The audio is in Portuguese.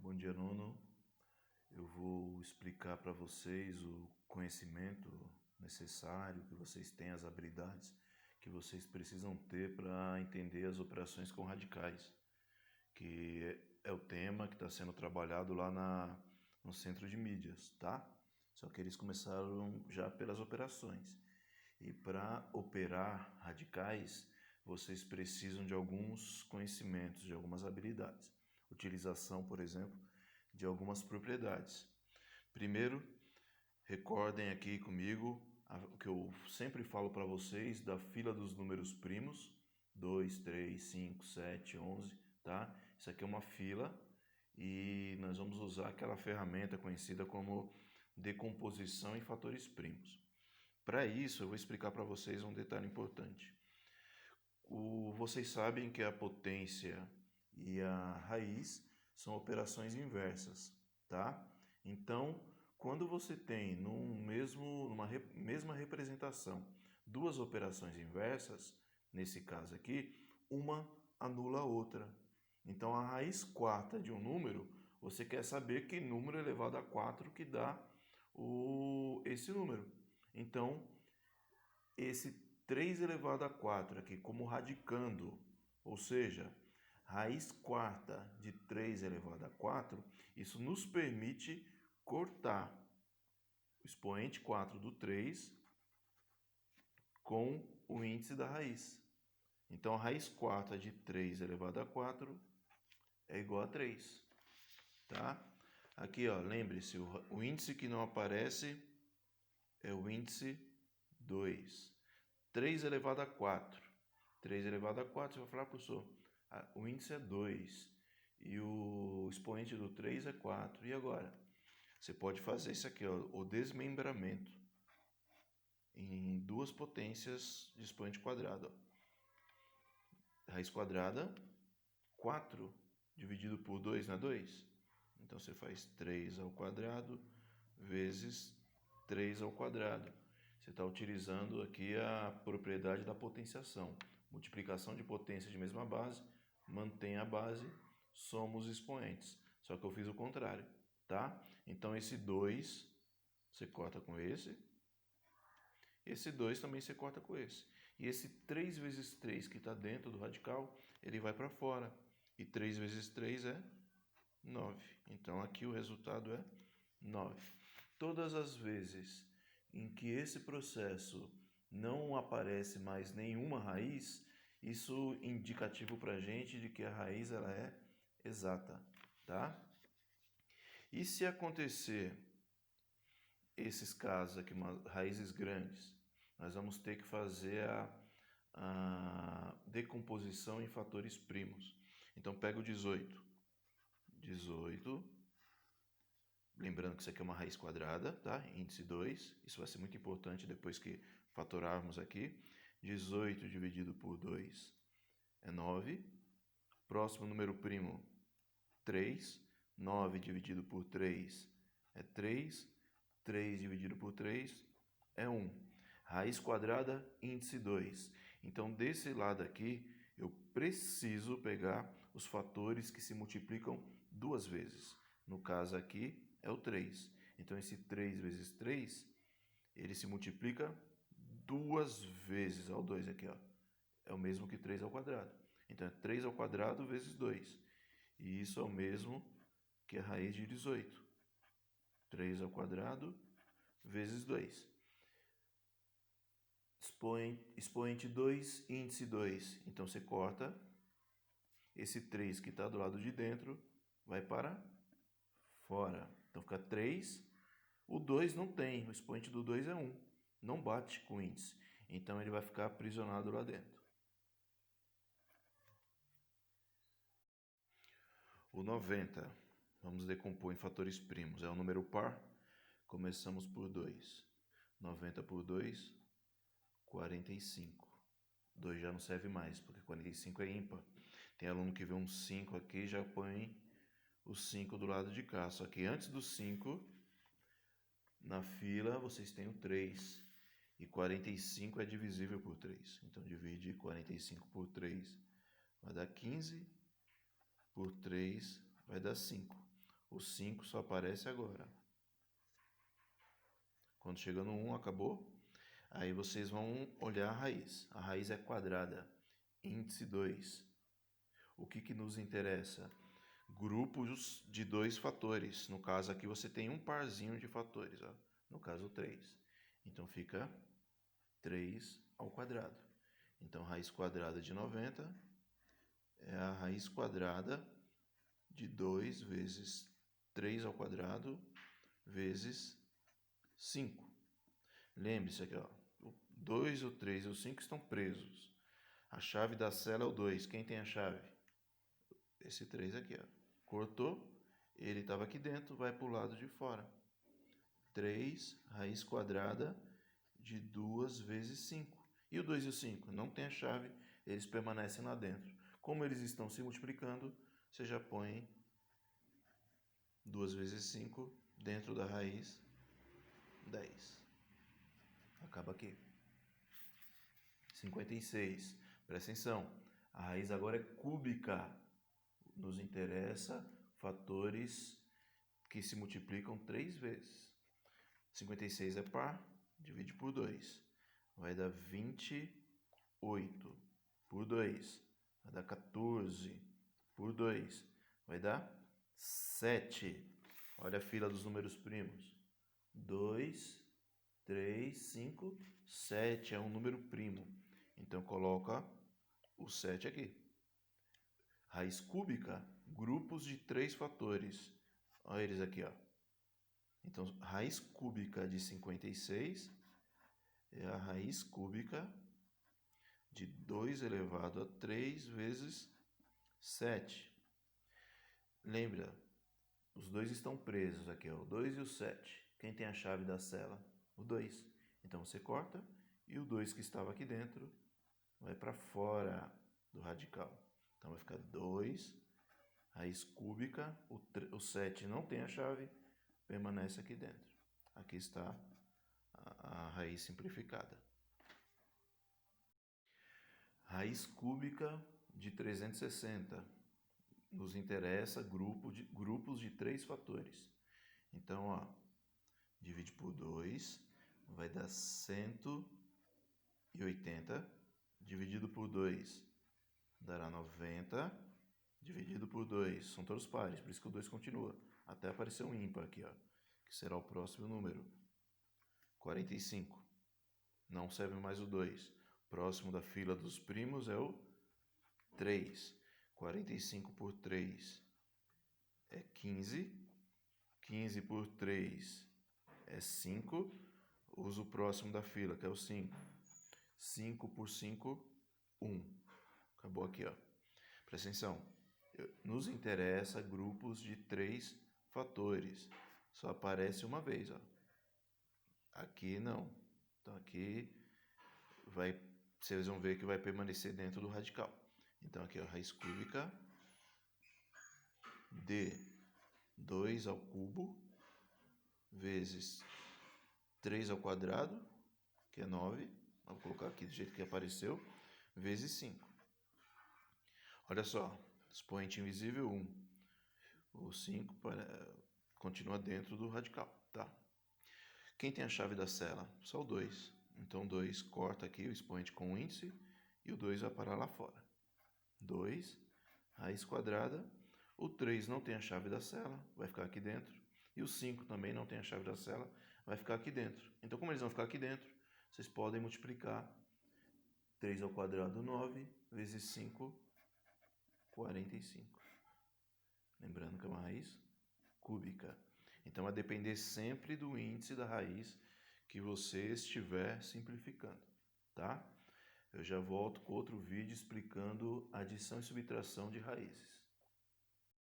Bom dia, aluno. Eu vou explicar para vocês o conhecimento necessário que vocês têm, as habilidades que vocês precisam ter para entender as operações com radicais, que é o tema que está sendo trabalhado lá no centro de mídias, tá? Só que eles começaram já pelas operações. E para operar radicais, vocês precisam de alguns conhecimentos, de algumas habilidades. Utilização, por exemplo, de algumas propriedades. Primeiro, recordem aqui comigo o que eu sempre falo para vocês da fila dos números primos, 2, 3, 5, 7, 11, tá? Isso aqui é uma fila e nós vamos usar aquela ferramenta conhecida como decomposição em fatores primos. Para isso, eu vou explicar para vocês um detalhe importante. Vocês sabem que a potência e a raiz são operações inversas, tá? Então, quando você tem numa mesma representação duas operações inversas, nesse caso aqui, uma anula a outra. Então, a raiz quarta de um número, você quer saber que número elevado a 4 que dá esse número. Então, esse 3 elevado a 4 aqui como radicando, ou seja, raiz quarta de 3 elevado a 4, isso nos permite cortar o expoente 4 do 3 com o índice da raiz. Então, a raiz quarta de 3 elevado a 4 é igual a 3. Tá? Aqui, ó, lembre-se, o índice que não aparece é o índice 2. 3 elevado a 4. 3 elevado a 4, você vai falar, professor, o índice é 2 e o expoente do 3 é 4. E agora? Você pode fazer isso aqui, ó, o desmembramento em duas potências de expoente quadrado. Ó. Raiz quadrada, 4 dividido por 2 não é 2? Então você faz 3 ao quadrado vezes 3 ao quadrado. Você está utilizando aqui a propriedade da potenciação. Multiplicação de potência de mesma base, mantém a base, soma os expoentes. Só que eu fiz o contrário, tá? Então esse 2 você corta com esse 2 também você corta com esse. E esse 3 vezes 3 que está dentro do radical, ele vai para fora. E 3 vezes 3 é 9. Então aqui o resultado é 9. Todas as vezes em que esse processo não aparece mais nenhuma raiz, isso é indicativo para a gente de que a raiz ela é exata, tá? E se acontecer esses casos aqui, raízes grandes, nós vamos ter que fazer a decomposição em fatores primos. Então pega o 18. 18. Lembrando que isso aqui é uma raiz quadrada, tá? Índice 2. Isso vai ser muito importante depois que fatorarmos aqui. 18 dividido por 2 é 9. Próximo número primo, 3. 9 dividido por 3 é 3. 3 dividido por 3 é 1. Raiz quadrada, índice 2. Então, desse lado aqui, eu preciso pegar os fatores que se multiplicam duas vezes. No caso aqui, é o 3. Então, esse 3 vezes 3, ele se multiplica duas vezes. Olha o 2 aqui, ó. É o mesmo que 3 ao quadrado. Então, é 3 ao quadrado vezes 2. E isso é o mesmo que a raiz de 18. 3 ao quadrado vezes 2. Expoente 2, índice 2. Então, você corta. Esse 3 que está do lado de dentro vai para fora. Então, fica 3. O 2 não tem. O expoente do 2 é 1. Não bate com o índice. Então, ele vai ficar aprisionado lá dentro. O 90. Vamos decompor em fatores primos. É um número par. Começamos por 2. 90 por 2, 45. 2 já não serve mais, porque 45 é ímpar. Tem aluno que vê um 5 aqui e já põe o 5 do lado de cá. Só que antes do 5, na fila, vocês têm o 3. E 45 é divisível por 3. Então, divide 45 por 3. Vai dar 15. Por 3 vai dar 5. O 5 só aparece agora. Quando chega no 1, acabou. Aí vocês vão olhar a raiz. A raiz é quadrada. Índice 2. O que nos interessa? Grupos de 2 fatores. No caso aqui você tem um parzinho de fatores. Ó. No caso 3. Então fica 3 ao quadrado. Então raiz quadrada de 90 é a raiz quadrada de 2 vezes 3 ao quadrado vezes 5. Lembre-se aqui, ó, o 2, o 3 e o 5 estão presos. A chave da cela é o 2. Quem tem a chave? Esse 3 aqui, ó. Cortou, ele estava aqui dentro, vai para o lado de fora. 3 raiz quadrada de 2 vezes 5. E o 2 e o 5? Não tem a chave, eles permanecem lá dentro. Como eles estão se multiplicando, você já põe 2 vezes 5 dentro da raiz 10. Acaba aqui. 56. Presta atenção. A raiz agora é cúbica. Nos interessa fatores que se multiplicam 3 vezes. 56 é par, divide por 2. Vai dar 28 por 2. Vai dar 14 por 2. Vai dar 7. Olha a fila dos números primos. 2, 3, 5, 7 é um número primo. Então coloca o 7 aqui. Raiz cúbica, grupos de 3 fatores. Olha eles aqui, ó. Então, raiz cúbica de 56 é a raiz cúbica de 2 elevado a 3 vezes 7. Lembra, os dois estão presos aqui, ó, o 2 e o 7. Quem tem a chave da cela? O 2. Então, você corta e o 2 que estava aqui dentro vai para fora do radical. Então, vai ficar 2, raiz cúbica, o 7 não tem a chave, permanece aqui dentro. Aqui está a raiz simplificada. Raiz cúbica de 360. Nos interessa grupos de 3 fatores. Então, ó, divide por 2, vai dar 180. Dividido por 2, dará 90. Dividido por 2, são todos pares, por isso que o 2 continua. Até aparecer um ímpar aqui, ó, que será o próximo número. 45. Não serve mais o 2. Próximo da fila dos primos é o 3. 45 por 3 é 15. 15 por 3 é 5. Uso o próximo da fila, que é o 5. 5 por 5, 1. Acabou aqui, ó. Presta atenção. Nos interessa grupos de 3 fatores. Só aparece uma vez, ó. Aqui não. Então aqui vocês vão ver que vai permanecer dentro do radical. Então aqui, ó, raiz cúbica de 2 ao cubo vezes 3 ao quadrado, que é 9. Vou colocar aqui do jeito que apareceu, vezes 5. Olha só, expoente invisível 1. O 5 continua dentro do radical, tá? Quem tem a chave da cela? Só o 2. Então, 2 corta aqui o expoente com o índice e o 2 vai parar lá fora. 2, raiz quadrada. O 3 não tem a chave da cela, vai ficar aqui dentro. E o 5 também não tem a chave da cela, vai ficar aqui dentro. Então, como eles vão ficar aqui dentro, vocês podem multiplicar 3 ao quadrado, 9, vezes 5, 45. Lembrando que é uma raiz cúbica. Então, vai depender sempre do índice da raiz que você estiver simplificando, tá? Eu já volto com outro vídeo explicando adição e subtração de raízes.